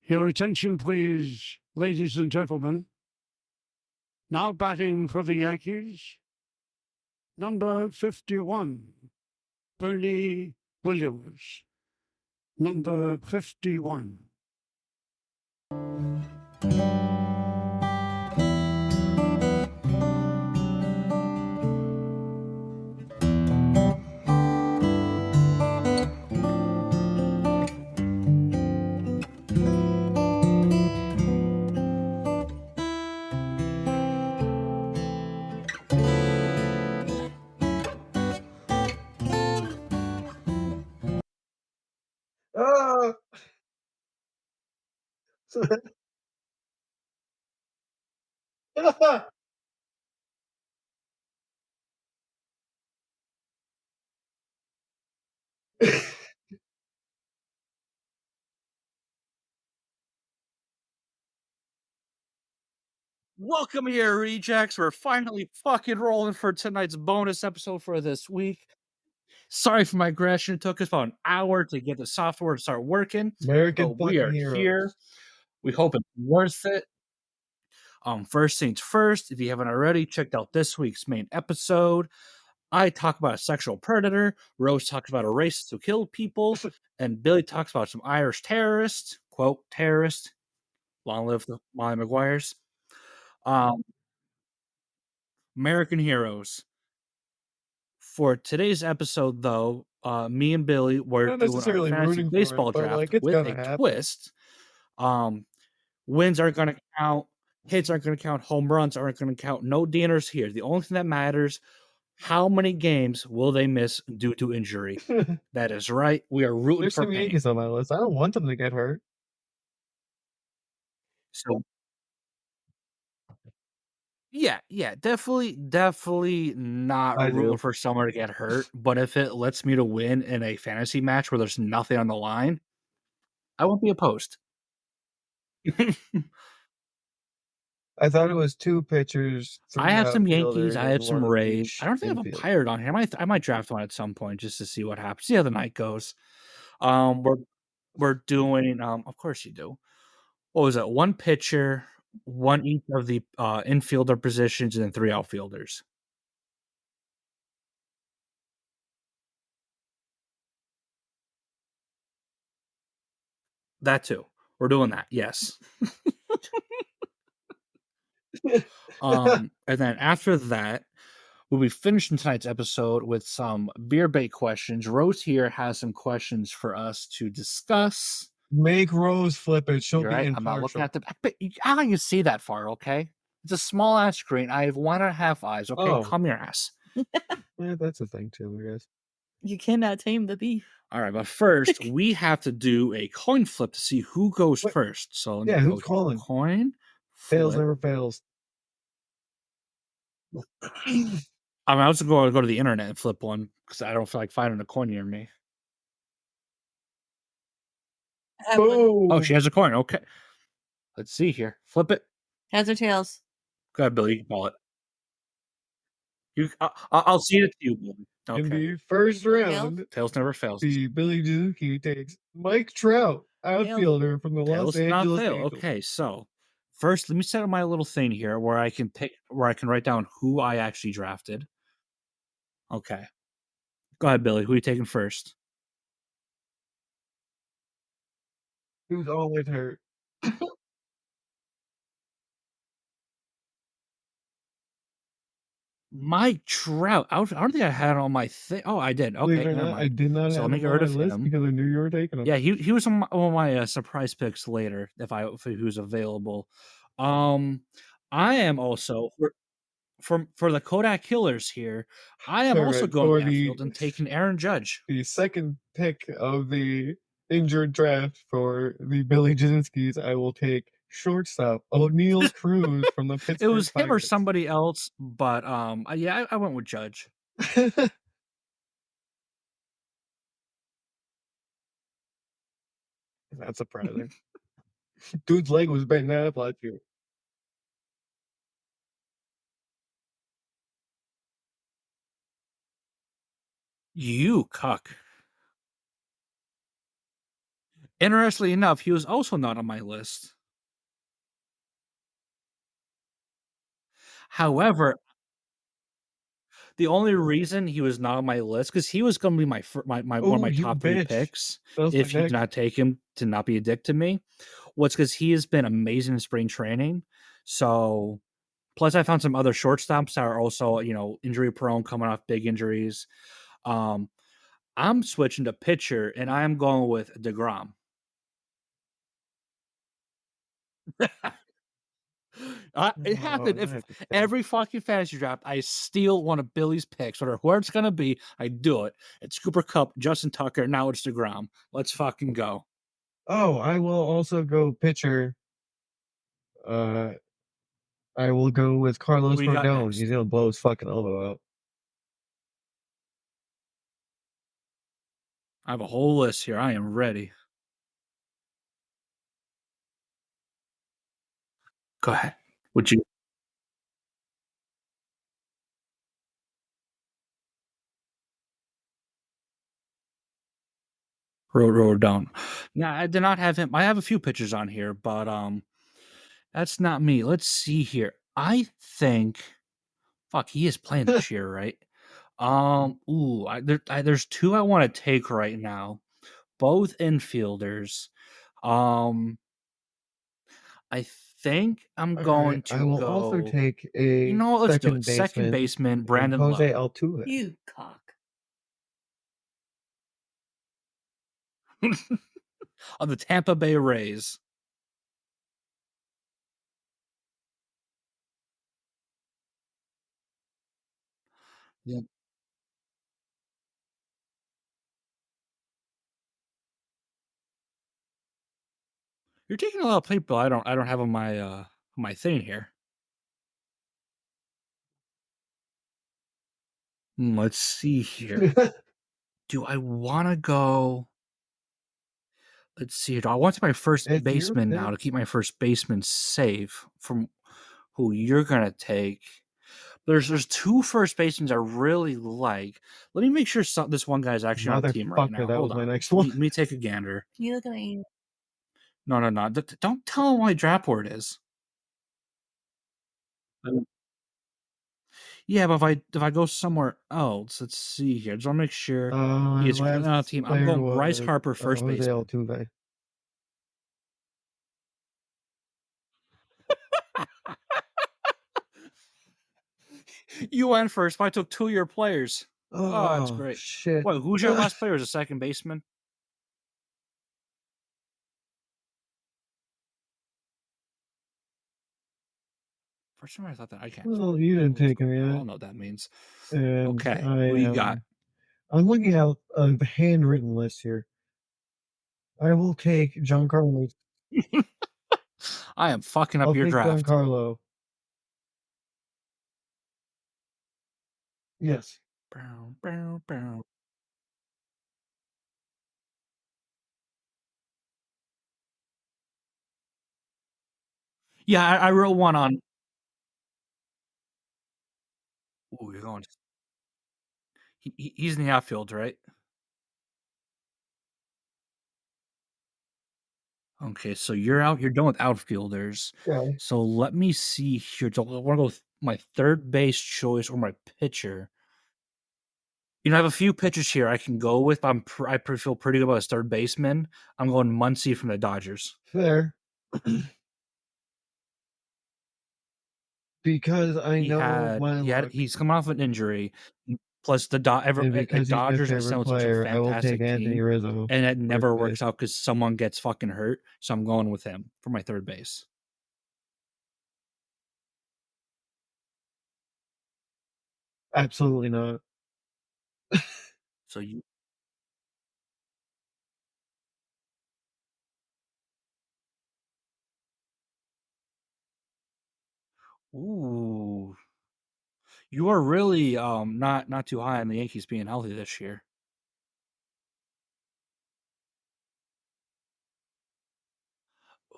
Your attention, please, ladies and gentlemen. Now batting for the Yankees, number 51, Bernie Williams. Number 51. Ah! Welcome here, rejects. We're finally fucking rolling for tonight's bonus episode for this week. Sorry for my aggression. It took us about an hour to get the software to start working, American but we fucking are here. heroes. We hope it's worth it. First things first, if you haven't already checked out this week's main episode, I talk about a sexual predator, Rose talks about a race to kill people, and Billy talks about some Irish terrorists, quote, terrorist, long live the Molly McGuires. American heroes. For today's episode, though, me and Billy were Not doing our necessarily fantasy rooting for baseball it, but draft like it's with gonna a happen. twist. Um, wins aren't going to count, hits aren't going to count, home runs aren't going to count. No DNRs here. The only thing that matters: how many games will they miss due to injury? That is right. We are rooting There's for some pain. Yankees on my list. I don't want them to get hurt. So yeah, definitely not I rooting do. for someone to get hurt. But if it lets me to win in a fantasy match where there's nothing on the line, I won't be opposed. I thought it was 2 pitchers, I 3 have some Yankees, outfielders, I and have 1 some of Rays. I each don't think I have a infield. Pirate on here. I might draft one at some point just to see what happens. See how the night goes. We're doing of course you do. What was it? 1 pitcher, 1 each of the infielder positions, and then 3 outfielders. That too. We're doing that. Yes. And then after that, we'll be finishing tonight's episode with some beer bait questions. Rose here has some questions for us to discuss. Make Rose flip it. She'll You're be right. I'm not looking impartial. at the. But how can you see that far? Okay, it's a small ass screen. I have 1.5 eyes. Okay, Oh. calm your ass. Yeah, that's a thing too, I guess. You cannot tame the beef. All right, but first we have to do a coin flip to see who goes What? first. So let me Yeah, go who's here. calling? Coin Fails flip. never fails. I mean, I was going to go to the internet and flip one because I don't feel like finding a coin near me. I have one. Boom! Oh, she has a coin. Okay, let's see here. Flip it. Heads or tails? Go ahead, Billy. You can call it. I'll see it to you, Billy. In Okay. the first round, Tails never fails. the Billy Suzuki takes Mike Trout, outfielder from the Los Tails not Angeles fail. Angels. Okay, so first, let me set up my little thing here where I can write down who I actually drafted. Okay, go ahead, Billy. Who are you taking first? Who's always hurt. Mike Trout. I don't think I had it on my thing. Oh, I did. Believe Okay, it or never not, I mind. did not So let have me him get on rid my of list him. because I knew you were taking him. Yeah, he was on one of my surprise picks later if he was available. I am also for the Kodak Killers here. I am also Alright, going for to the outfield and taking Aaron Judge. the second pick of the injured draft for the Billy Jasinskis, I will take shortstop O'Neal Cruz from the It Pittsburgh was him or Pirates. somebody else, but yeah, I went with Judge. Not surprising. Dude's leg was bent up last year. You cuck. Interestingly enough, he was also not on my list. However, the only reason he was not on my list because he was going to be one of Oh, my you top 3 bitch. picks That was my if you did next. not take him to not be a dick to me. Was because he has been amazing in spring training. So, plus I found some other shortstops that are also injury prone, coming off big injuries. I'm switching to pitcher, and I am going with DeGrom. It happened. Oh, If I have to think. every fucking fantasy draft, I steal one of Billy's picks, whatever where it's gonna be, I do it. It's Cooper Cup, Justin Tucker. Now it's DeGrom. Let's fucking go. Oh, I will also go pitcher. Uh, I will go with Carlos Who you got Rodon. next? He's gonna blow his fucking elbow out. I have a whole list here. I am ready. Go ahead. Would you road down? Yeah, I did not have him. I have a few pitchers on here, but that's not me. Let's see here. I think fuck, he is playing this year, right? There's two I want to take right now, both infielders. Um, I think I'm All right, going I to will also go. take You a know what? Let's do it. second Second baseman baseman, and Brandon Jose Lowe. Altuve. You cock. Of the Tampa Bay Rays. Yeah. You're taking a lot of people. I don't have on my thing here. Let's see here. Do I want to go? Let's see. Do I want to my first It's your baseman now pick. to keep my first baseman safe from who you're gonna take? There's two first basemen I really like. Let me make sure this one guy's actually on a team right Motherfucker, now. that Hold was my on. next Let one. me, let me take a gander. Can you look at my No. Don't tell him what my draft board is. Yeah, but if I go somewhere else, let's see here. Just want to make sure My he is currently on a last team. I'm player going Bryce was Harper, first Jose baseman. Altuve. You went first, but I took 2 of your players. Oh, that's Oh great. shit! Wait, who's your last player as a second baseman? For some reason, I thought that I can't. Well, you didn't take him I yet, don't know what that means. and Okay, I who you got? am. I'm looking at a handwritten list here. I will take Giancarlo. I am fucking up I'll your take draft. Giancarlo. Yes. Bow, bow, bow. Yeah, I wrote one on. Ooh, you're going. He's in the outfield, right? Okay, so you're out. You're done with outfielders. Okay. So let me see here. Do I want to go with my third base choice or my pitcher? I have a few pitchers here I can go with. But I feel pretty good about his third baseman. I'm going Muncy from the Dodgers. Fair. Because I He know had my he had luck, he's coming off an injury. Plus the and because he's my Dodgers are favorite still such a player, I will take fantastic Anthony team, Rizzo, and it first never base. works out because someone gets fucking hurt. So I'm going with him for my third base. Absolutely not. So you, ooh, you are really not too high on the Yankees being healthy this year.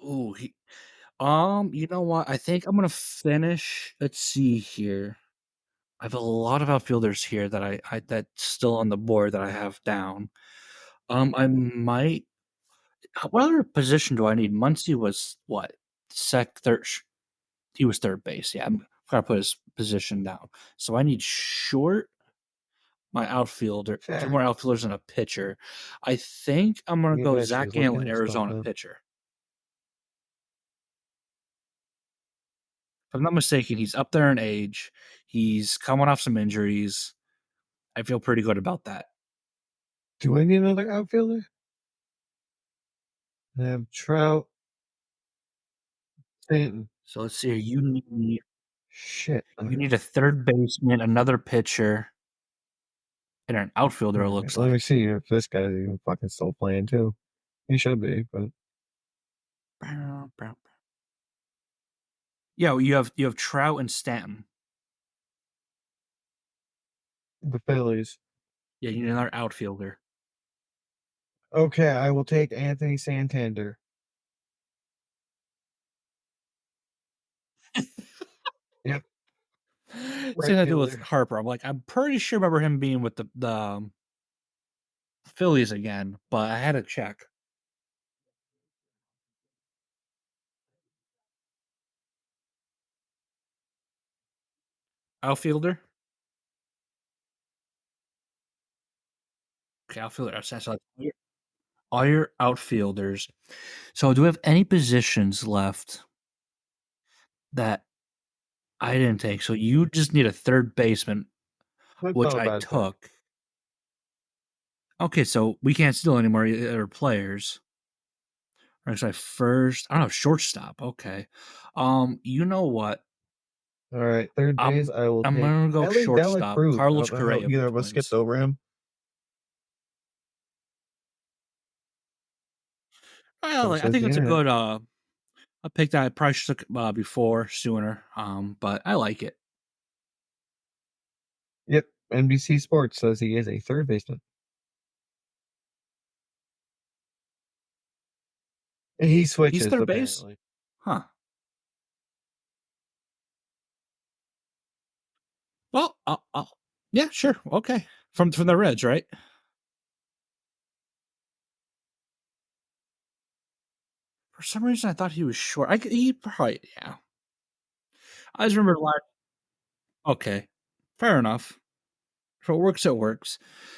Ooh, you know what? I think I'm gonna finish. Let's see here. I have a lot of outfielders here that I that's still on the board that I have down. I might. What other position do I need? Muncie was what? Third. He was third base. Yeah, I'm gonna put his position down. So I need short, my outfielder, two Fair. more outfielders and a pitcher. I think I'm gonna You go bet Zach she's looking Gallen, at stuff Arizona up. pitcher. If I'm not mistaken, he's up there in age. He's coming off some injuries. I feel pretty good about that. Do I need another outfielder? I have Trout, Stanton. So let's see here. You Shit. need a third baseman, another pitcher, and an outfielder. It Alright, looks let me like. see if this guy's even fucking still playing too. He should be, but Yeah, you have Trout and Stanton. the Phillies. Yeah, you need another outfielder. Okay, I will take Anthony Santander. Yep. Same thing I do with fielder. Harper. I'm pretty sure I remember him being with the Phillies again, but I had to check. Outfielder? Okay, outfielder. So all your outfielders. So do we have any positions left that I didn't take? So you just need a third baseman, That's which not a I bad pick. took. Okay, so we can't steal any more other players. Or actually, first, I don't know, shortstop. Okay. You know what? All right, third base. I will I'm take gonna go Ellie Dela shortstop. Cruz. I Carlos don't know how Correa either for of us skipped Twins. over him. Well, So I says think the it's a internet. good a pick that I probably should took before sooner. But I like it. Yep, NBC Sports says he is a third baseman. And he He's switches third base? apparently. Huh. Well, yeah, sure. Okay. From the Reds, right? For some reason I thought he was short. He probably, yeah. I just remember last. Okay. Fair enough. If it works, it works.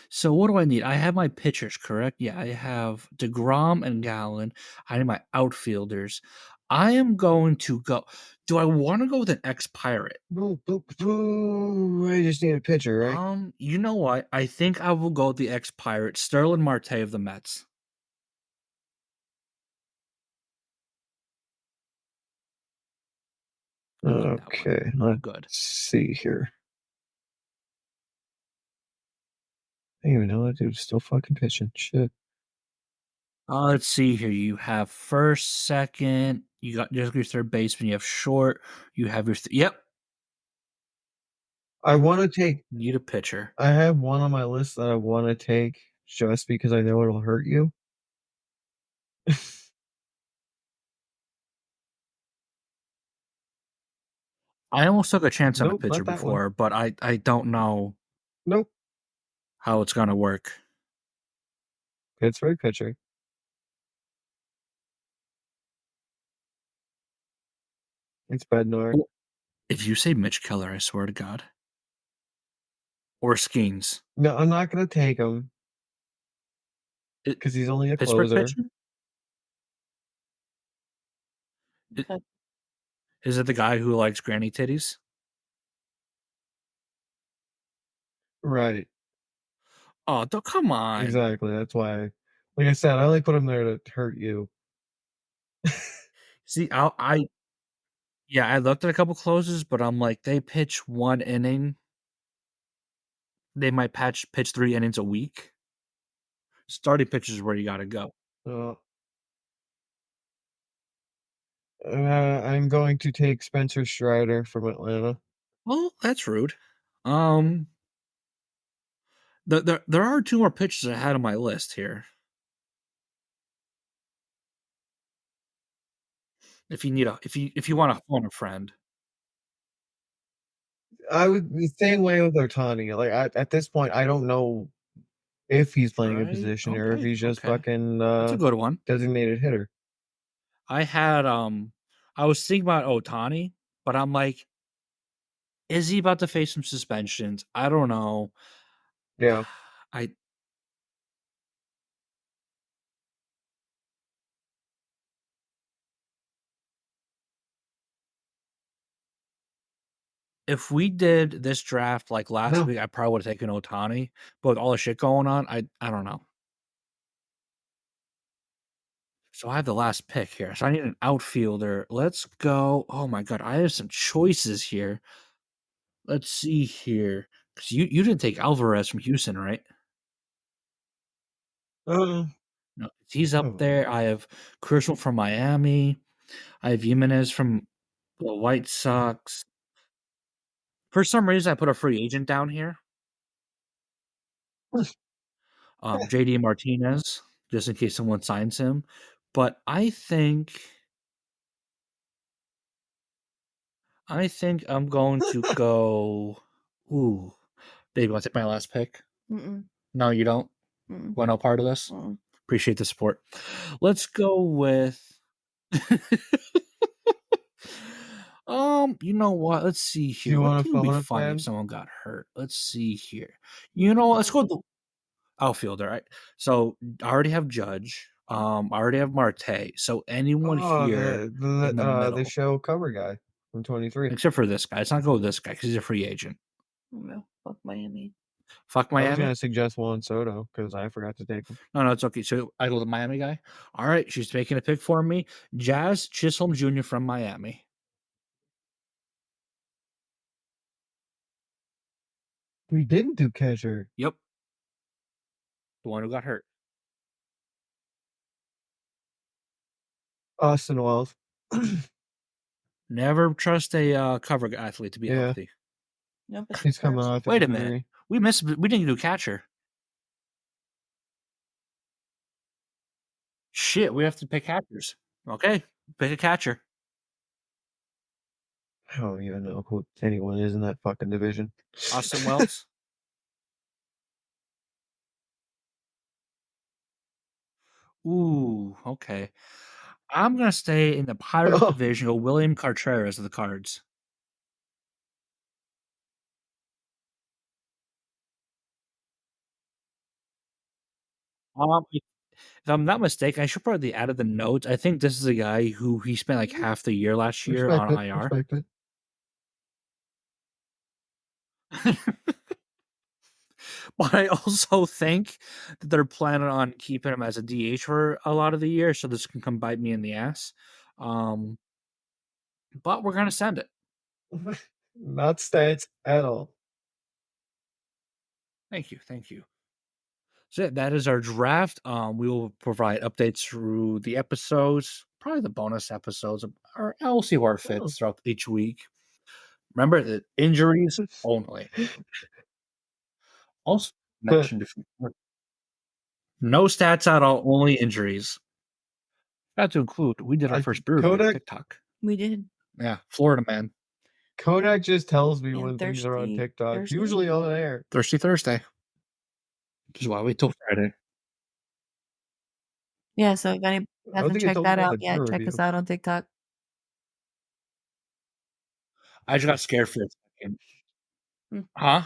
So what do I need? I have my pitchers, correct? Yeah, I have DeGrom and Gallen. I need my outfielders. I am going to go. Do I want to go with an ex-Pirate? I just need a pitcher, right? You know what? I think I will go with the ex-Pirate, Sterling Marte of the Mets. I like that one. Okay, let's Good. see here. I didn't even know that dude's still fucking pitching. Shit. Let's see here. You have first, second. You got just your third baseman. You have short. You have your yep. I want to take. Need a pitcher. I have one on my list that I want to take just because I know it'll hurt you. I almost took a chance on a Nope, pitcher not that one. before, but I don't know Nope. how it's gonna work. Pittsburgh pitcher. It's Bednar. Well, if you say Mitch Keller, I swear to God. Or Skeens. No, I'm not gonna take him because he's only a Pittsburgh closer. pitcher? Okay. Is it the guy who likes granny titties? Right. Oh, come on. Exactly. That's why. Like I said, I only put him there to hurt you. See, yeah, I looked at a couple closes, but I'm like, they pitch one inning. They might pitch 3 innings a week. Starting pitchers is where you gotta go. I'm going to take Spencer Strider from Atlanta. Well, that's rude. There are 2 more pitchers I had on my list here. If you want to phone a friend. I would be the same way with Otani. Like at this point, I don't know if he's playing a Right, position or if okay, he's just okay. fucking That's a good one. designated hitter. I had I was thinking about Otani, but I'm like, is he about to face some suspensions? I don't know. Yeah. I If we did this draft like last No. week, I probably would have taken Otani. But with all the shit going on, I don't know. So I have the last pick here. So I need an outfielder. Let's go. Oh my god, I have some choices here. Let's see here. Because you didn't take Alvarez from Houston, right? Uh, No, he's up oh, there. I have Kershaw from Miami. I have Jimenez from the White Sox. For some reason, I put a free agent down here. JD Martinez, just in case someone signs him. But I think I'm going to go. Ooh, Dave, you want to take my last pick? Mm-mm. No, you don't. Mm-mm. Want no part of this? Mm-mm. Appreciate the support. Let's go with. You know what? Let's see do here. you What want to team would be phone a funny if friend? someone got hurt? Let's see here. You know what? Let's go with the outfielder. Right. So I already have Judge. I already have Marte. So anyone Oh, here in the the middle, show cover guy from 23. except for this guy. Let's not go with this guy because he's a free agent. No, fuck Miami. Fuck I was Miami. gonna suggest Juan Soto because I forgot to take him. No, it's okay. So I go with the Miami guy. All right, she's making a pick for me. Jazz Chisholm Jr. from Miami. We didn't do catcher. Yep, the one who got hurt. Austin Wells. Never trust a cover athlete to be Yeah. healthy. No, but He's coming off Wait a injury. minute. We missed. We didn't do catcher. Shit, we have to pick catchers. Okay, pick a catcher. I don't even know who anyone is in that fucking division. Austin Wells. Ooh, okay. I'm gonna stay in the Pirates Oh, division. Go William Contreras of the Cards. If I'm not mistaken, I should probably added the notes. I think this is a guy who he spent like half the year last year respect on it. IR. Respect it. But I also think that they're planning on keeping him as a DH for a lot of the year, so this can come bite me in the ass. But we're gonna send it. Not stats at all. Thank you, thank you. So that is our draft. We will provide updates through the episodes, probably the bonus episodes, or I'll see where it fits throughout each week. Remember that injuries only. Also mentioned before, no stats at all, only injuries. Got to include, we did our first beer review on Kodak TikTok. we did. Yeah, Florida man. Kodak just tells me And when things are on Thirsty TikTok. Thursday? Usually on air. Thirsty Thursday. Which is why we wait till Friday. Yeah, so if anybody I don't hasn't think I checked told you that about out the yet, beer check review. us out on TikTok. I just got scared for a second. Hmm. Huh?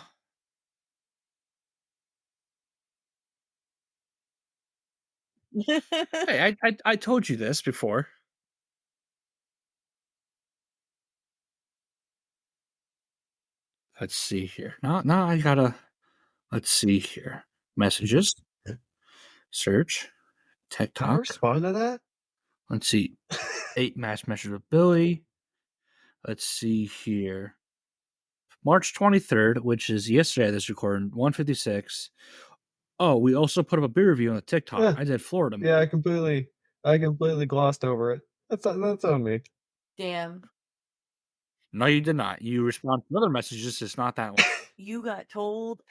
Hey, I told you this before. Let's see here. No, I gotta. Let's see here. Messages. Search. Did I TikTok. respond to that? Let's see. 8 match measures with Billy. Let's see here. March 23rd, which is yesterday, this recording, 156. Oh, we also put up a beer review on the TikTok. Yeah. I did Florida man. Yeah, I completely glossed over it. That's on me. Damn. No, you did not. You respond to other messages, it's not that one. You got told.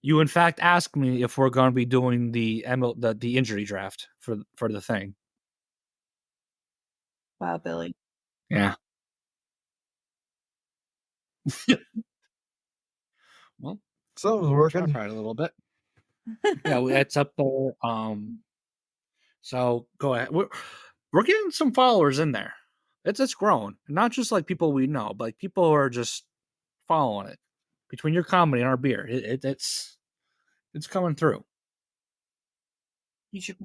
You in fact asked me if we're going to be doing the injury draft for the thing. Wow, Billy. Yeah. Well, Something's try working. pride a little bit. Yeah, it's up there. So go ahead. We're getting some followers in there. It's growing. Not just like people we know, but like people who are just following it. Between your comedy and our beer, it's coming through. You should.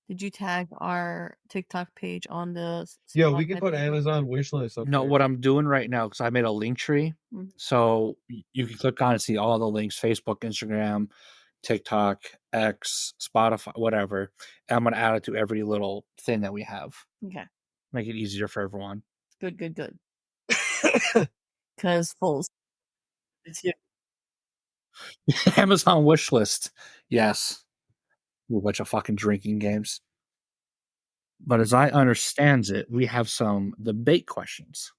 Did you tag our TikTok page on the Yeah, we can Spotify put page? Amazon wish list up No, there. what I'm doing right now, because I made a link tree. Mhm. So you can click on and see all the links: Facebook, Instagram, TikTok, X, Spotify, whatever. And I'm gonna add it to every little thing that we have. Okay. Make it easier for everyone. Good. Because Fulls. It's you. Amazon wish list. Yes. A bunch of fucking drinking games. But as I understands it, we have some debate questions.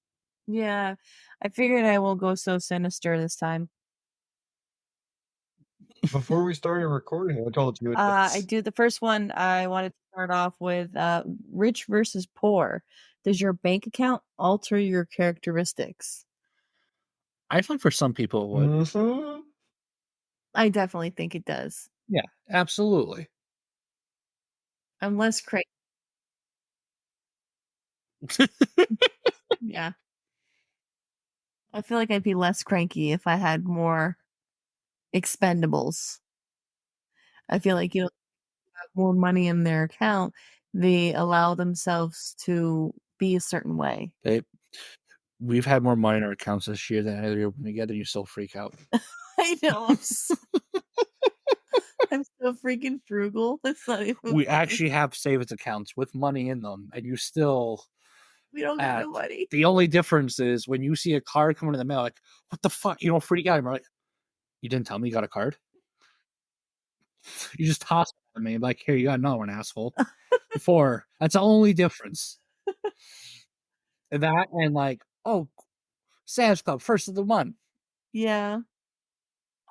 Yeah. I figured I will go so sinister this time. Before we started recording, I told you I do the first one. I wanted to start off with rich versus poor. Does your bank account alter your characteristics? I feel like for some people it would. Mhm. I definitely think it does. Yeah, absolutely. I'm less crazy. Yeah. I feel like I'd be less cranky if I had more expendables. I feel like you have more money in their account, they allow themselves to be a certain way. We've had more money in our accounts this year than either of you together. You still freak out. I know. I'm so freaking frugal. It's not even We funny. actually have savings accounts with money in them, and you still. We don't got no money. The only difference is when you see a card coming in the mail, like, what the fuck? You don't freak out. You're like, you didn't tell me you got a card? You just toss it at me, like, here, you got another one, asshole. Before. That's the only difference. That and like, oh, Sam's Club, first of the month. Yeah.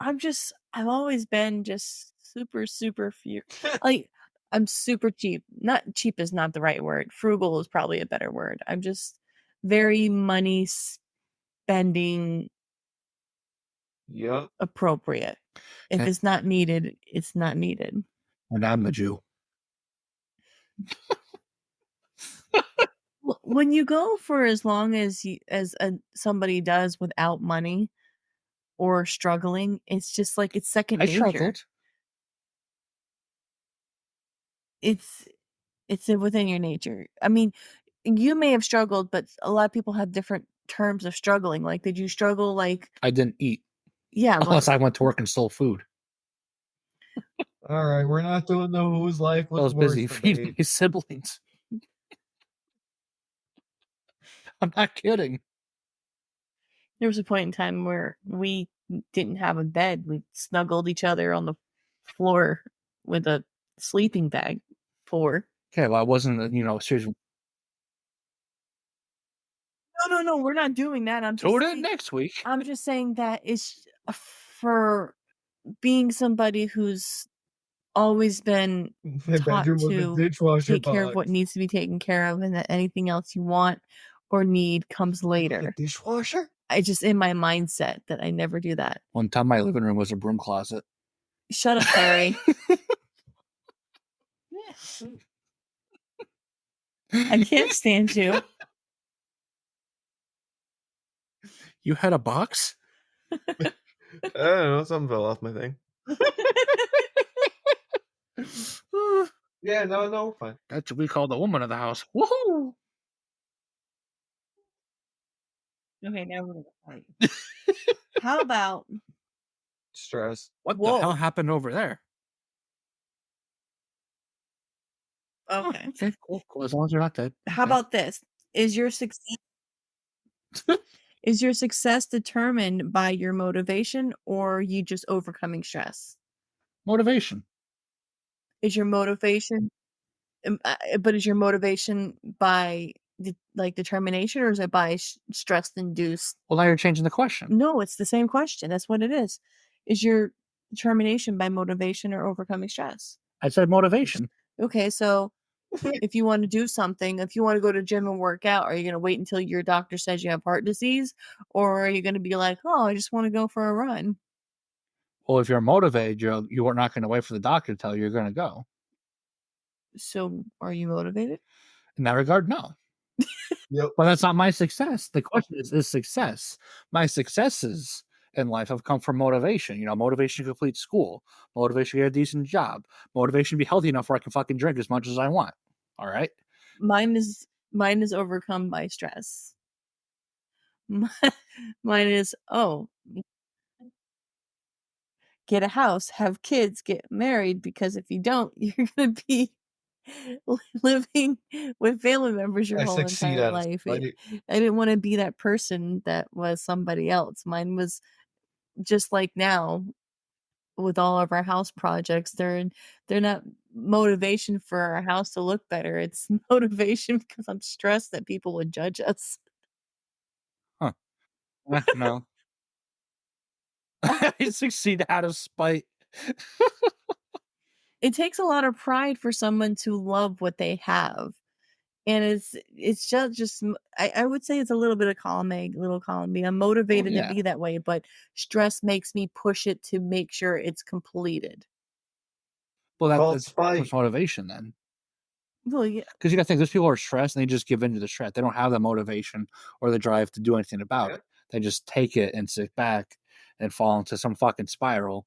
I've always been just super few. Like, I'm super cheap. Not cheap is not the right word. Frugal is probably a better word. I'm just very money spending Yep. appropriate. If Okay. it's not needed, it's not needed. And I'm the Jew. When you go for as long as somebody does without money or struggling, it's just like it's second I nature. struggled. It's within your nature. I mean, you may have struggled, but a lot of people have different terms of struggling. Like, did you struggle? Like, I didn't eat yeah, unless I went to work and stole food. All right, we're not doing the whose life I was was worse busy feeding debate. his siblings. I'm not kidding. there was a point in time where we didn't have a bed. We snuggled each other on the floor with a sleeping bag. Okay, well, I wasn't, seriously. No, we're not doing that. I'm just Do it saying, next week. I'm just saying that it's for being somebody who's always been My taught bedroom was a to dishwasher take care of what box. needs to be taken care of, and that anything else you want or need comes A later. dishwasher? I just in my mindset that I never do that. One time my living room was a broom closet. Shut up, Harry. I can't stand you. You had a box? I don't know, something fell off my thing. Yeah, no, fine. That's what we call the woman of the house. Woohoo! Okay, now we're gonna fight. How about Stress. What Whoa. the hell happened over there? okay? Okay, cool. As long as you're not dead. How Okay. about this? Is your success determined by your motivation or you just overcoming stress? Motivation? Is your motivation but is your motivation by determination or is it by stress induced? Well, now you're changing the question. No, it's the same question. That's what it is. Is your determination by motivation or overcoming stress? I said motivation. Okay, so if you want to do something, if you want to go to gym and work out, are you going to wait until your doctor says you have heart disease, or are you going to be like, oh, I just want to go for a run? Well, if you're motivated, you are not going to wait for the doctor to tell you you're going to go. So, are you motivated? In that regard, no. Yep. But that's not my success. The question is success. My successes in life have come from motivation. Motivation to complete school, motivation to get a decent job, motivation to be healthy enough where I can fucking drink as much as I want. All right. Mine is overcome by stress. Mine is get a house, have kids, get married, because if you don't, you're gonna be living with family members your I whole succeed entire out of life. spite. I didn't want to be that person that was somebody else. Mine was just like now with all of our house projects. They're not motivation for our house to look better. It's motivation because I'm stressed that people would judge us. Huh. No. I succeed out of spite. It takes a lot of pride for someone to love what they have. And it's just I would say it's a little bit of column B. I'm motivated to yeah. be that way, but stress makes me push it to make sure it's completed. Well, Called that's spite. motivation then. Well, yeah, Because you got to think, those people are stressed and they just give in to the stress. They don't have the motivation or the drive to do anything about it. They just take it and sit back and fall into some fucking spiral.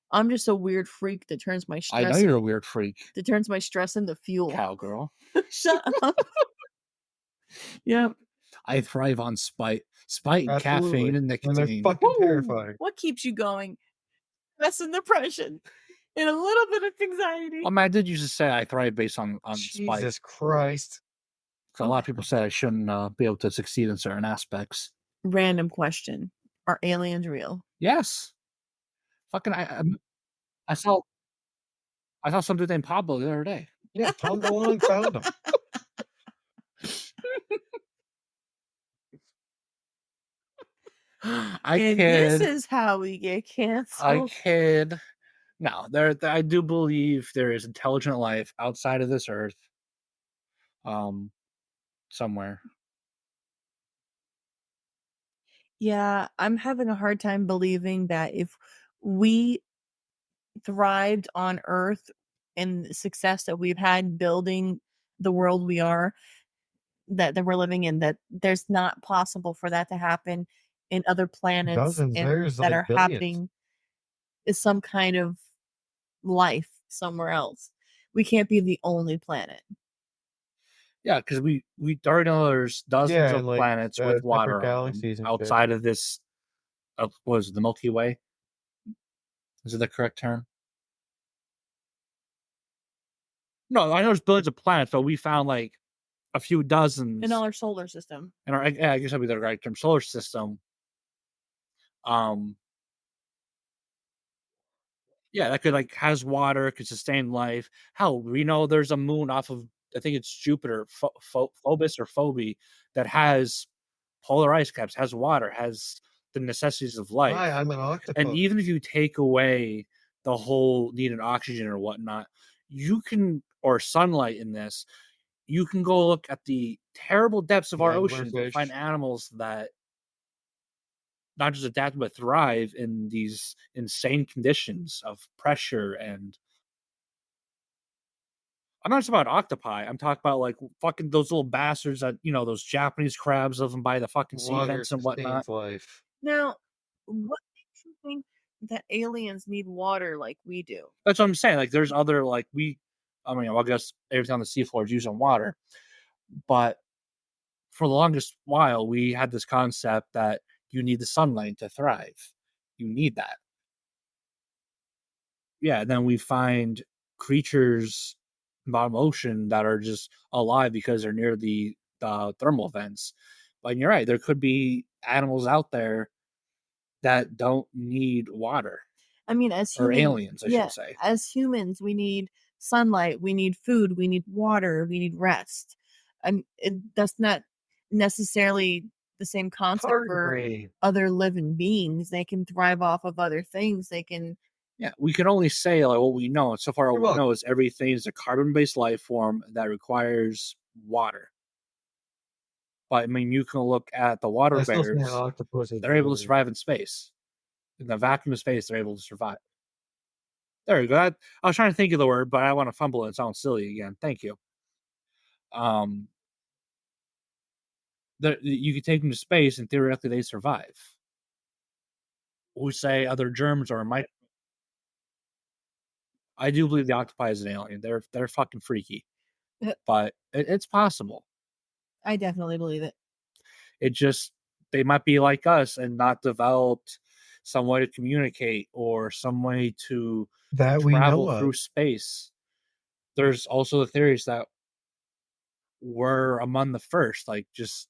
I'm just a weird freak that turns my I know stress you're a weird freak, that turns my stress into fuel. cowgirl. Shut up. Yep. I thrive on spite, and Absolutely. caffeine and And they're nicotine. fucking Woo! terrifying. What keeps you going? Stress and depression. And a little bit of anxiety. Well, man, I did used to say I thrive based on spite. Jesus Christ. So a lot of people say I shouldn't be able to succeed in certain aspects. Random question. Are aliens real? Yes. Fucking, I saw some dude named Pablo the other day. Yeah, Tom DeLonge found him. This is how we get canceled. I kid. No, I do believe there is intelligent life outside of this earth. Somewhere. Yeah, I'm having a hard time believing that if we thrived on Earth and the success that we've had building the world we are, that we're living in, that there's not possible for that to happen in other planets Dozens. and There's that like are billions. happening is some kind of life somewhere else. We can't be the only planet. Yeah, because we already know there's dozens of like, planets with water separate on them galaxies and shit. outside of this. What is it, the Milky Way? Is it the correct term? No, I know there's billions of planets, but we found like a few dozens In all our solar system. in our. Yeah, I guess that'd be the right term. Solar system. Yeah, that could like has water, could sustain life. Hell, we know there's a moon off of, I think it's Jupiter, Phobos or Phoebe, that has polar ice caps, has water, has the necessities of life. Hi, I'm an octopus. And even if you take away the whole needed oxygen or whatnot, you can, or sunlight in this, you can go look at the terrible depths of our oceans and find animals that not just adapt but thrive in these insane conditions of pressure. And I'm not just about octopi. I'm talking about like fucking those little bastards that, those Japanese crabs live by the fucking sea vents and whatnot. Life. Now, what makes you think that aliens need water like we do? That's what I'm saying. Like, there's other I guess everything on the seafloor is using water, but for the longest while, we had this concept that you need the sunlight to thrive. You need that. Yeah, then we find creatures in the bottom ocean that are just alive because they're near the thermal vents. But you're right, there could be animals out there that don't need water. I mean, as or humans, aliens, I should say. As humans, we need sunlight, we need food, we need water, we need rest. That's not necessarily the same concept for other living beings. They can thrive off of other things. They can. Yeah, we can only say like what we know. And so far, what we know is everything is a carbon-based life form that requires water. But I mean, you can look at the water bears; they're able to survive in space. In the vacuum of space, they're able to survive. There you go. I was trying to think of the word, but I want to fumble and sound silly again. Thank you. Um, you could take them to space, and theoretically, they survive. We say other germs or might. I do believe the octopi is an alien. They're fucking freaky, but it's possible. I definitely believe it. It just they might be like us and not developed some way to communicate or some way to That we travel know through of. space. There's also the theories that we're among the first, like just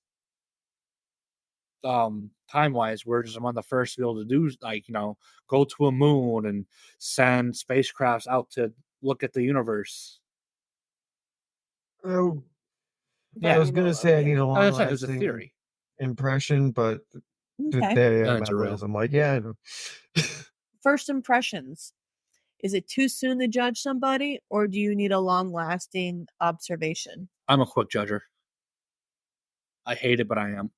time wise, we're just among the first to be able to do go to a moon and send spacecrafts out to look at the universe. Oh, I Yeah, was gonna say I need a as I said, it was a long-lasting theory. impression, but Okay. today Yeah, I'm it's at a real. Liz. I'm like, yeah, I know. First impressions. Is it too soon to judge somebody, or do you need a long-lasting observation? I'm a quick judger. I hate it, but I am.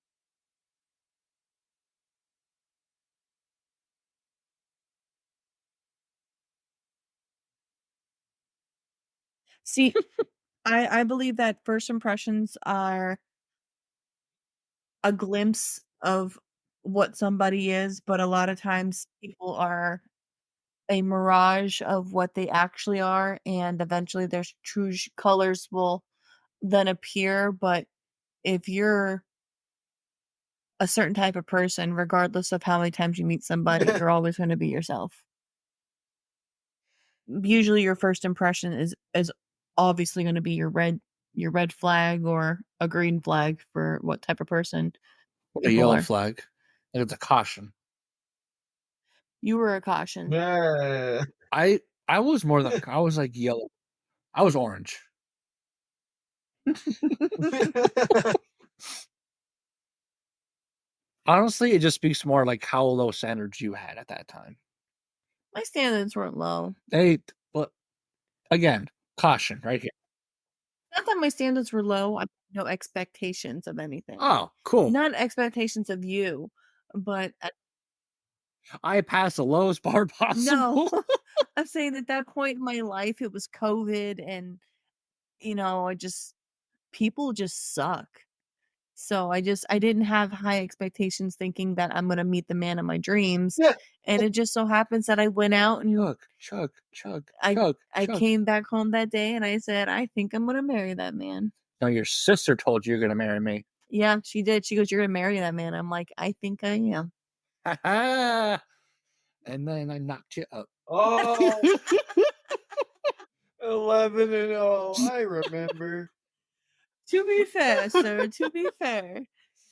See, I believe that first impressions are a glimpse of what somebody is, but a lot of times people are a mirage of what they actually are, and eventually their true colors will then appear. But if you're a certain type of person, regardless of how many times you meet somebody, you're always going to be yourself. Usually your first impression is obviously going to be your red flag or a green flag for what type of person A people yellow are. flag. Like it's a caution. You were a caution. Yeah. I was more than I was like yellow. I was orange. Honestly, it just speaks more like how low standards you had at that time. My standards weren't low. But again, caution right here. Not that my standards were low. I had no expectations of anything. Oh, cool. Not expectations of you, but I passed the lowest bar possible. no. I'm saying at that point in my life, it was COVID, and people just suck. So I didn't have high expectations, thinking that I'm gonna meet the man of my dreams. Yeah. And it just so happens that I went out and Chug. I came back home that day and I said, I think I'm gonna marry that man. No, your sister told you you're gonna marry me. Yeah, she did. She goes, "You're gonna marry that man." I'm like, I think I am. And then I knocked you up. Oh, 11-0. I remember. To be fair, sir, to be fair,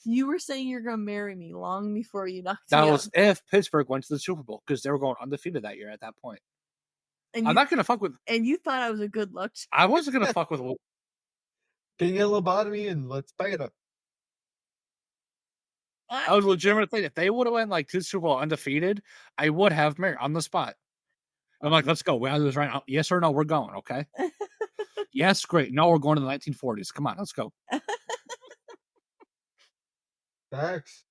you were saying you're gonna marry me long before you knocked That me was up. if Pittsburgh went to the Super Bowl because they were going undefeated that year at that point. And I'm not gonna fuck with. and you thought I was a good luck charm. I wasn't gonna fuck with. Get your lobotomy and let's bang it up. I was legitimate thing. If they would have went like to the Super Bowl undefeated, I would have married on the spot. I'm like, let's go. We have this right now. Yes or no? We're going. Okay. Yes, great. No, we're going to the 1940s. Come on, let's go. Facts.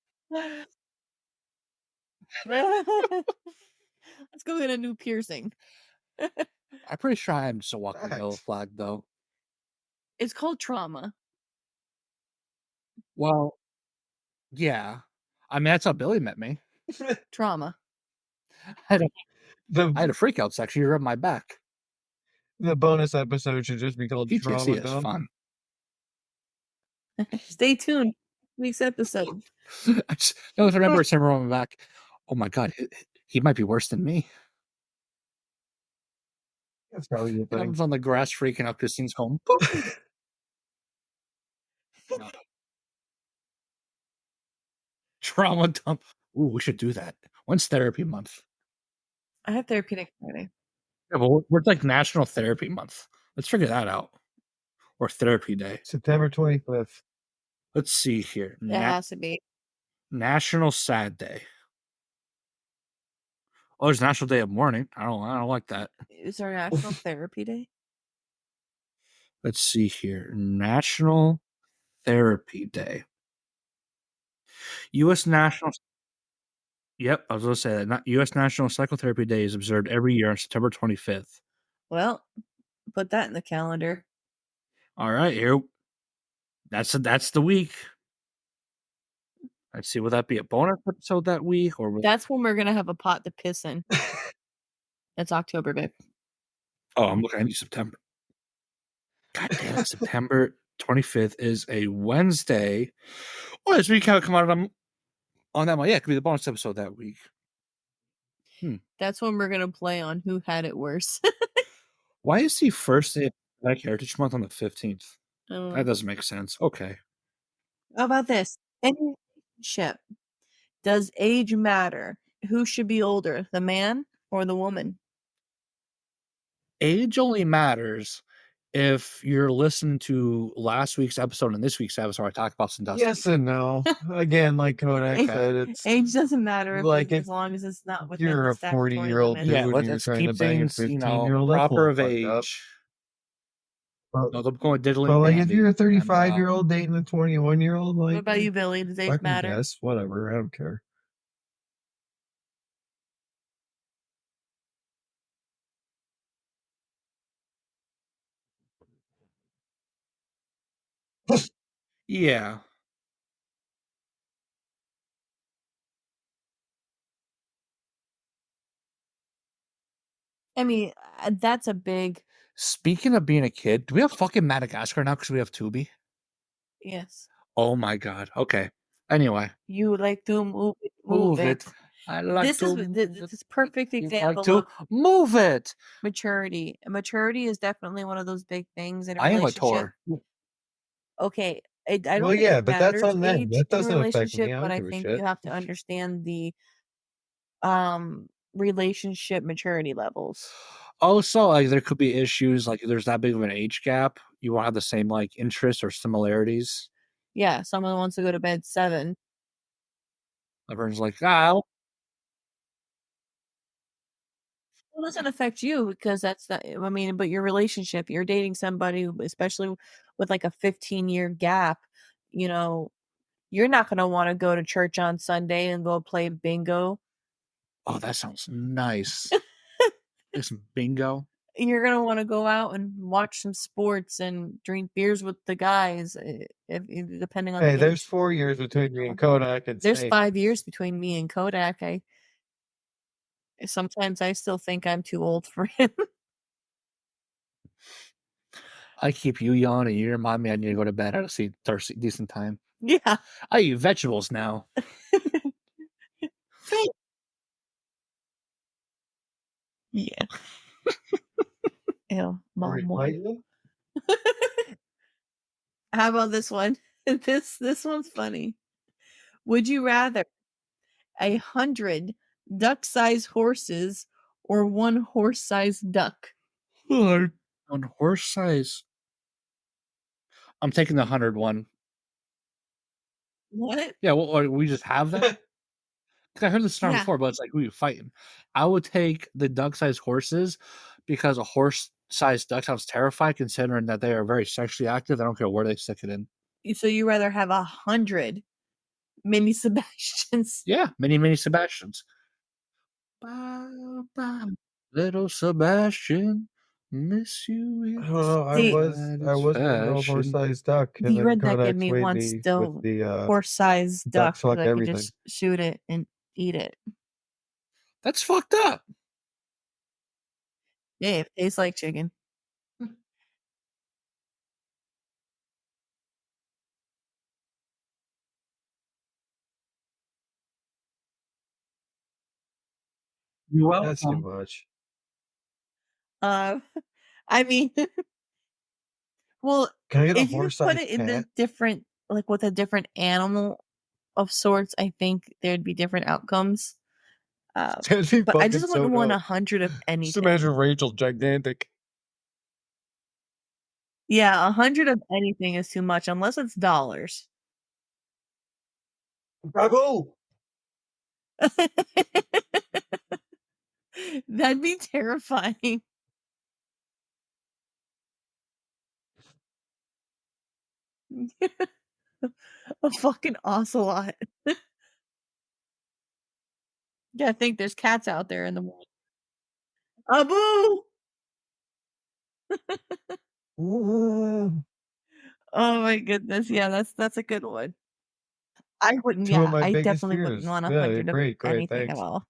Let's go get a new piercing. I'm pretty sure I'm just a walking yellow Facts. flag, though. It's called trauma. Well, yeah. I mean, that's how Billy met me. Trauma. I had The a freak out section. You rubbed my back. the bonus episode should just be called Trauma PTSD is Dump. fun. Stay tuned. Next episode. I just remember him rubbing my back. Oh my god, he might be worse than me. That's probably the And thing. I'm on the grass freaking out. Christine's home. No. Trauma dump. Ooh, we should do that. When's therapy month? I have therapeutic Friday. Yeah, well, we're like National Therapy Month. Let's figure that out. Or Therapy Day. September 25th. Let's see here. It has to be. National Sad Day. Oh, there's National Day of Mourning. I don't like that. Is there National Therapy Day? Let's see here. National Therapy Day. U.S. National. Yep, I was going to say that. U.S. National Psychotherapy Day is observed every year on September 25th. Well, put that in the calendar. All right, here. That's the week. Let's see. Will that be a bonus episode that week, or That's when we're gonna have a pot to piss in. It's October, babe. Oh, I'm looking at September. God damn it! September 25th is a Wednesday. Well, this week kind of come out on that one. Yeah, it could be the bonus episode that week. That's when we're gonna play on who had it worse. Why is the first day of Black Heritage Month on the 15th? I don't know. That doesn't make sense. Okay. How about this? Any relationship, does age matter? Who should be older, the man or the woman? Age only matters if you're listening to last week's episode and this week's episode. I talked about Sandusky. Yes and no. Again, like Kodak Age- said, it's Age doesn't matter Like, as if long as it's not within you're the a statutory 40-year-old limits. dude Yeah, and you're let's trying keep to bang a things, 15-year-old, that's a proper of little fucked up. age. But, No, they're going diddly. but like, if dandy, you're a and, 35-year-old dating a 21-year-old, like, What about you, Billy? Does age fucking matter? guess, whatever, I don't care. yeah. I mean, that's a big Speaking of being a kid, do we have fucking Madagascar now because we have Tubi? yes. Oh my god. Okay. Anyway, You like to move it. I like This to. is this is perfect you like example to of move it. maturity. Maturity is definitely one of those big things in a I am a relationship. Tor. Okay, I don't Well, think yeah, it but that's matters on them. age That in a doesn't affect me. relationship, I but don't I give a think shit. you have to understand the relationship maturity levels. Also, like there could be issues like there's that big of an age gap. You won't have the same like interests or similarities. Yeah, someone wants to go to bed 7. Everyone's like, ah, Well, it doesn't affect you because that's not, I mean, but your relationship, you're dating somebody, especially with like a 15-year gap, you know, you're not going to want to go to church on Sunday and go play bingo. oh, that sounds nice. There's some bingo. You're going to want to go out and watch some sports and drink beers with the guys, depending on Hey, the there's age. 4 years between me and Kodak, and There's say, 5 years between me and Kodak. Sometimes I still think I'm too old for him. I keep you young, and you remind me I need to go to bed at a decent time. Yeah. I eat vegetables now. Yeah. Ew, mom. Right? How about this one? This one's funny. Would you rather 100 duck-sized horses or 1 horse-sized duck? On horse size. I'm taking the 100 one. What? Yeah, well, we just have that. 'Cause I heard this term Yeah. before, but it's like who you fighting. I would take the duck-sized horses because a horse-sized duck sounds terrifying, considering that they are very sexually active. I don't care where they stick it in. So you rather have 100 mini Sebastians? Yeah, mini Sebastians. Ba, ba, little Sebastian, miss you. I don't know. I See- was gonna go horse-sized duck, and The then redneck Kodak in me swayed wants me the with the horse-sized duck duck fuck that I could everything. just shoot it and eat it. That's fucked up. Yeah, it tastes like chicken. You That's too much. I mean, well, Can I get a if you put horse-sized it in the cat? different, like with a different animal of sorts, I think there'd be different outcomes. That'd be But I fucking just so wouldn't want dope. 100 of Just anything. imagine Rachel gigantic. Yeah, 100 of anything is too much unless it's dollars. Bravo! That'd be terrifying. A fucking ocelot. Yeah, I think there's cats out there in the world. Abu! Ooh, Oh my goodness. Yeah, that's a good one. I wouldn't, two of yeah, my I biggest definitely wouldn't fears. want Yeah, 100 of great, anything at thanks. all.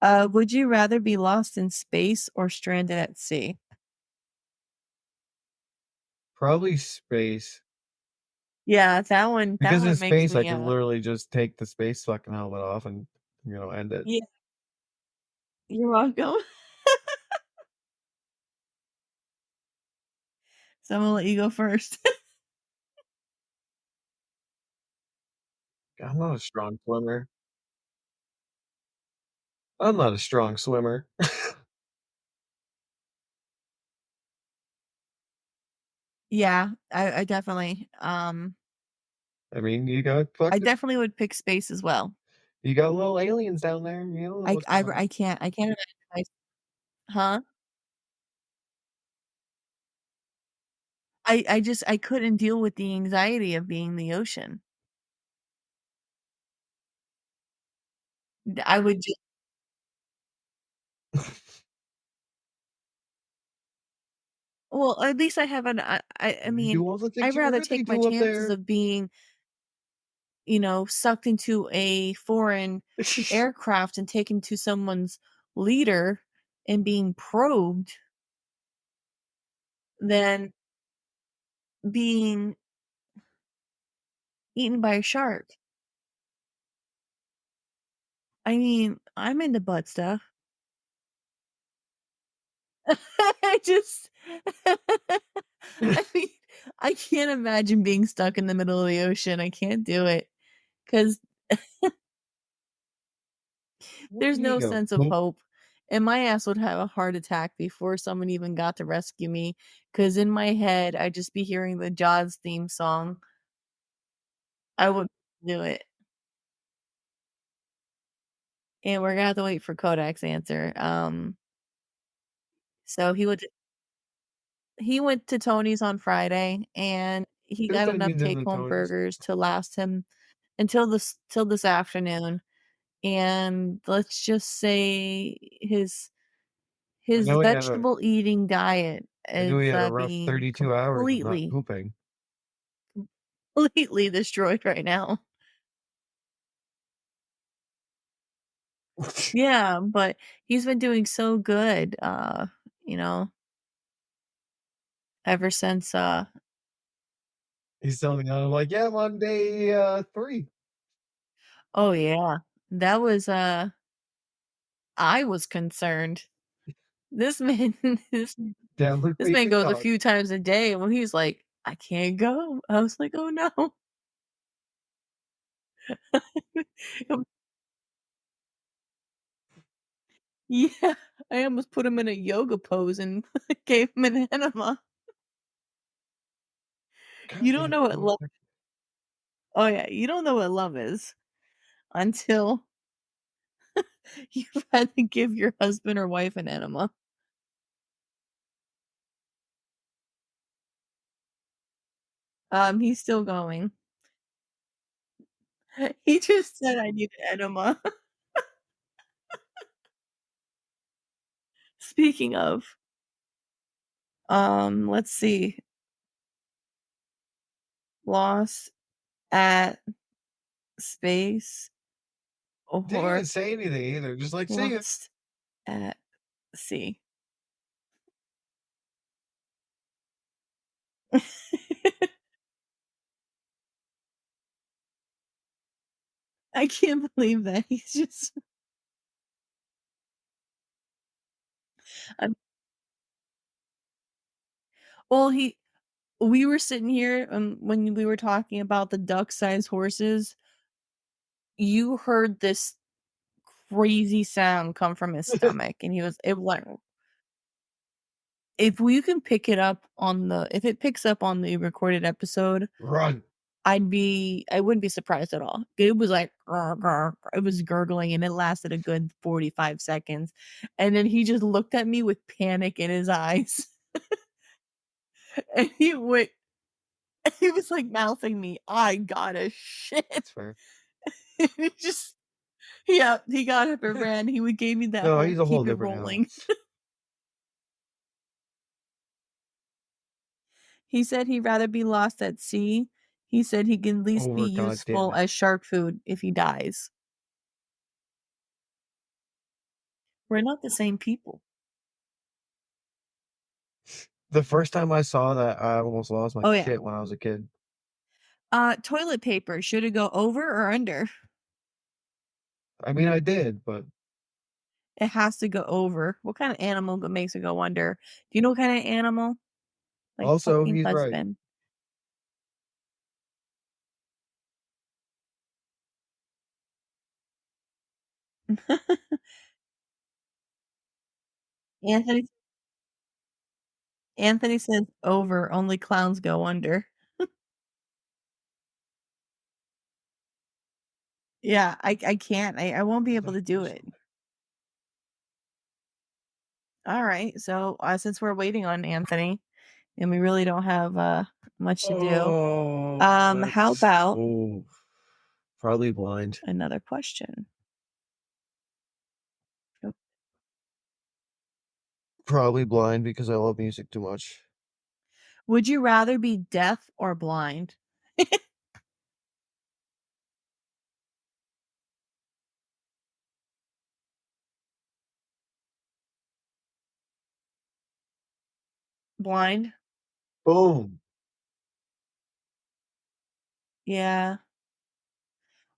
Would you rather be lost in space or stranded at sea? Probably space. Yeah, that Because in one makes space, I me, could literally just take the space fucking helmet off and, end it. yeah, you're welcome. So I'm gonna let you go first. I'm not a strong swimmer. I'm not a strong swimmer. Yeah, I definitely, I mean, I definitely would pick space as well. you got little aliens down there. You don't know what's going on. I can't imagine huh? I just I couldn't deal with the anxiety of being in the ocean. I would just well, at least I have an I They mean, do all the things I'd you rather heard they take my do up chances there. of being, sucked into a foreign aircraft and taken to someone's leader and being probed than being eaten by a shark. I mean, I'm into butt stuff. I just I mean, I can't imagine being stuck in the middle of the ocean. I can't do it because What there's do you no go? sense of Nope. hope, and my ass would have a heart attack before someone even got to rescue me. Because in my head, I'd just be hearing the Jaws theme song. I would do it, and we're gonna have to wait for Kodak's answer. So he went to Tony's on Friday, and he Who got said you enough did the take-home Tonys? burgers to last him until this afternoon, and let's just say I his know he had a vegetable eating diet I knew is, he had a rough being 32 hours of not completely, pooping. completely destroyed right now. Yeah, but he's been doing so good, you know, ever since, He's telling me, I'm like, "Yeah, I'm on day, 3." oh yeah, that was, I was concerned. This man this Down the this creek man and goes a dog. few times a day, and when he's like, "I can't go," I was like, "Oh, no." Yeah, I almost put him in a yoga pose and gave him an enema. God You don't damn know what it. love oh, yeah, you don't know what love is until you've had to give your husband or wife an enema. He's still going. He just said, "I need an enema." Speaking of, let's see, lost at space Didn't even or say anything either, just like, "See ya." lost at sea. I can't believe that he's just um, well, he we were sitting here, when we were talking about the duck-sized horses, you heard this crazy sound come from his stomach, and it was like if we can pick it up on the if it picks up on the recorded episode, Run. I wouldn't be surprised at all. It was like, "Grr, grr," it was gurgling, and it lasted a good 45 seconds, and then he just looked at me with panic in his eyes, and he went he was, like, mouthing me, "I gotta shit." That's fair. Just yeah, he got up and ran. He would gave me that No, whole he's a whole keep it different animal. rolling. He said he'd rather be lost at sea. He said he can at least be Over, God damn useful it. as shark food if he dies. We're not the same people. The first time I saw that, I almost lost my Oh, yeah. shit when I was a kid. Toilet paper, should it go over or under? I mean, I did, but It has to go over. What kind of animal makes it go under? Do you know what kind of animal? Like also, fucking he's right. husband. Anthony Anthony says over, only clowns go under. Yeah, I can't. I won't be able to do it. All right. So since we're waiting on Anthony and we really don't have much to do, Oh, how about oh, probably blind. another question? Probably blind because I love music too much. Would you rather be deaf or blind? Blind? Boom. Yeah.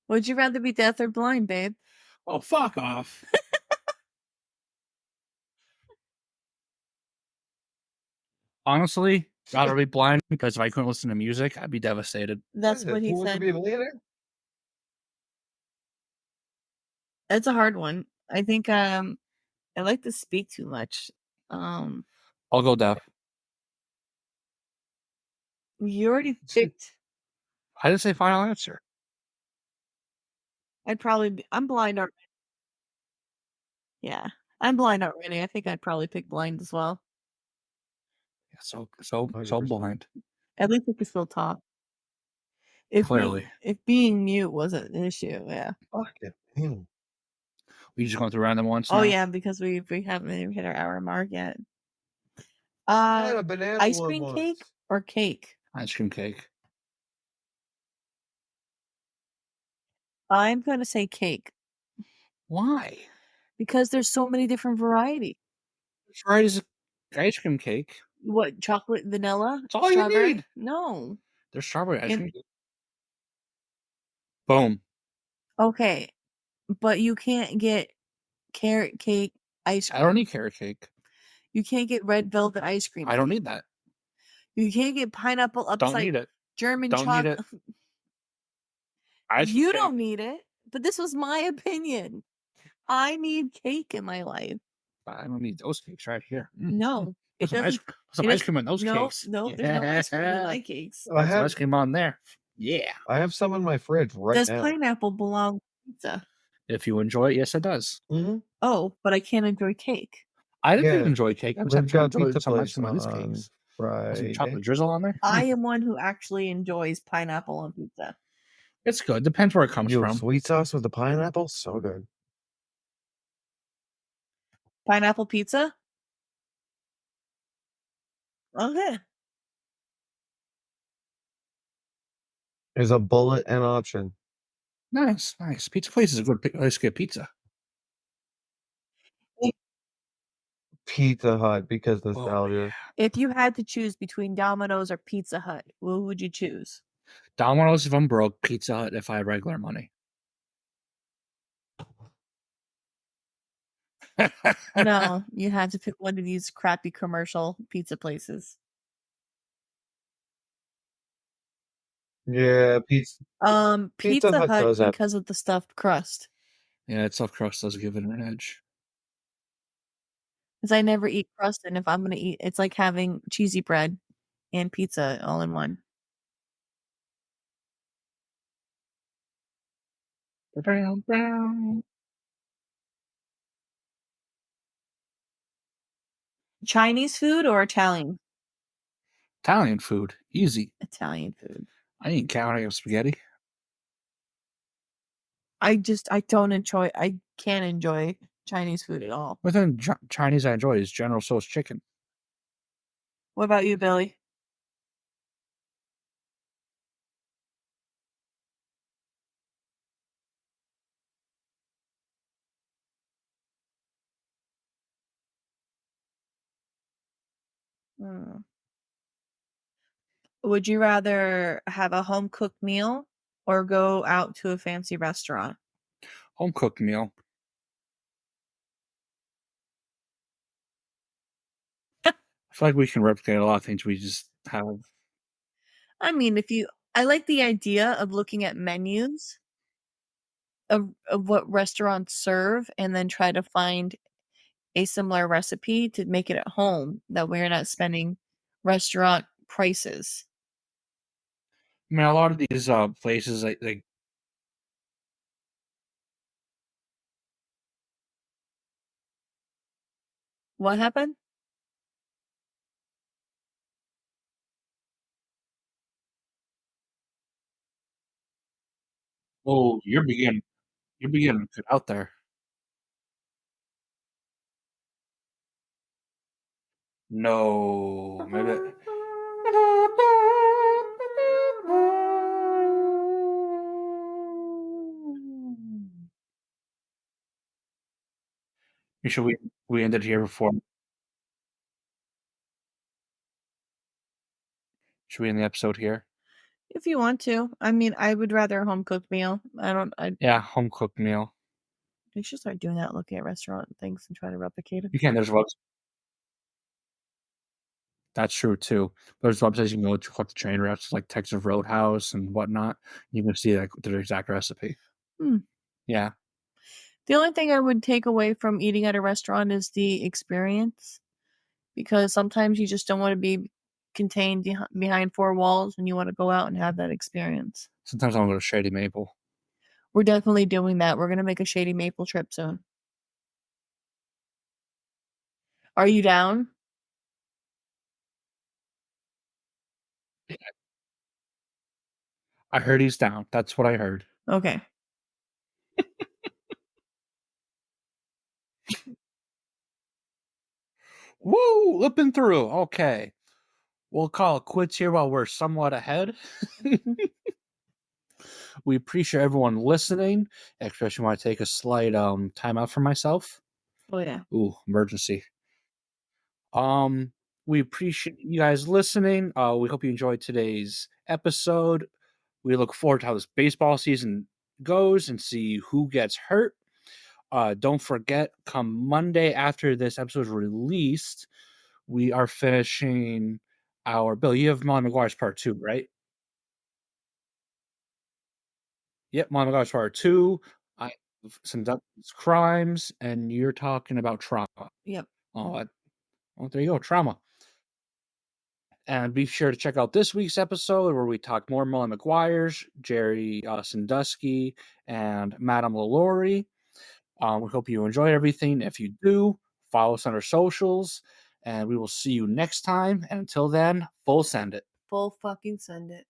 Would you rather be deaf or blind, babe? Oh, fuck off. Honestly, rather be blind because if I couldn't listen to music, I'd be devastated. That's what he Who wants to said. be a millionaire? It's a hard one. I think I like to speak too much. I'll go deaf. You already picked. I didn't say final answer. I'm blind already. Yeah. I'm blind already. I think I'd probably pick blind as well. Yeah, so 100%. blind. At least I could still talk. Clearly. If being mute wasn't an issue, yeah. Fuck it. Damn. We just going through random ones. Oh now? yeah, because we haven't even hit our hour mark yet. I had a banana Ice one cream once. cake or cake? Ice cream cake. I'm gonna say cake Why? because there's so many different varieties. There's varieties of ice cream cake. What, chocolate, vanilla, That's all you strawberry? need. No. There's strawberry ice And- cream cake. Boom. Okay, but you can't get carrot cake ice I cream. don't need carrot cake. You can't get red velvet ice cream. I don't need that. You can't get pineapple Don't upside need it. German Don't need chocolate. it. Ice cream You cake. don't need it, but this was my opinion. I need cake in my life. I don't need those cakes right here. No, it Put some ice, doesn't. put some it ice cream in those no, cakes. no, there's no ice cream in Yeah. my cakes. I Put some ice have cream on there. Yeah. I have some in my fridge right Does now. pineapple belong to pizza? If you enjoy it, yes, it does. Mm-hmm. Oh, but I can't enjoy cake. I didn't Yeah. enjoy cake. I just We've have to got enjoy pizza some ice place cream on these on cakes. Some Friday. chocolate drizzle on there. I am one who actually enjoys pineapple on pizza. It's good. Depends where it comes Yo, from. sweet sauce with the pineapple, so good. Pineapple pizza? Okay. There's a bullet and option. Nice, nice. Pizza place is a good place to get pizza. Pizza Hut because Oh, nostalgia. If you had to choose between Domino's or Pizza Hut, what would you choose? Domino's if I'm broke, Pizza Hut if I have regular money. No, you had to pick one of these crappy commercial pizza places. Yeah, Pizza Pizza Hut Hut does have- because of the stuffed crust. Yeah, it's soft crust does give it an edge. Because I never eat crust, and if I'm gonna eat, it's like having cheesy bread and pizza all in one. Chinese food or Italian? Italian food, easy. Italian food. I eat counting of spaghetti. I can't enjoy Chinese food at all. Within Chinese, I enjoy is General Tso's chicken. What about you, Billy? Hmm. Would you rather have a home cooked meal or go out to a fancy restaurant? Home cooked meal. I feel like we can replicate a lot of things we just have. I mean, I like the idea of looking at menus of what restaurants serve and then try to find a similar recipe to make it at home that we're not spending restaurant prices. I mean, a lot of these places, like What happened? oh, you're beginning to get out there. No, maybe. Should we ended here before? Should we end the episode here? If you want to. I mean, I would rather a home cooked meal. Yeah, home cooked meal. You should start doing that, looking at restaurant things and try to replicate it. You can. There's websites. That's true too. There's websites you can go to collect the train routes, like Texas Roadhouse and whatnot. You can see like their exact recipe. Hmm. Yeah. The only thing I would take away from eating at a restaurant is the experience, because sometimes you just don't want to be contained behind four walls and you want to go out and have that experience. Sometimes I'll go to Shady Maple. We're definitely doing that. We're going to make a Shady Maple trip soon. Are you down? I heard he's down. That's what I heard. Okay. Woo! Lipping through. Okay. We'll call it quits here while we're somewhat ahead. We appreciate everyone listening, especially when I take a slight time out for myself. Oh, yeah. Ooh, emergency. We appreciate you guys listening. We hope you enjoyed today's episode. We look forward to how this baseball season goes and see who gets hurt. Don't forget, come Monday after this episode is released, we are finishing our Bill. You have Molly McGuire's part 2, right? Yep, Molly McGuire's part 2. I have some crimes, and you're talking about trauma. Yep. Oh, well, there you go, trauma. And be sure to check out this week's episode where we talk more Molly McGuire's, Jerry Sandusky, and Madame LaLaurie. We hope you enjoyed everything. If you do, follow us on our socials, and we will see you next time. And until then, full send it. Full fucking send it.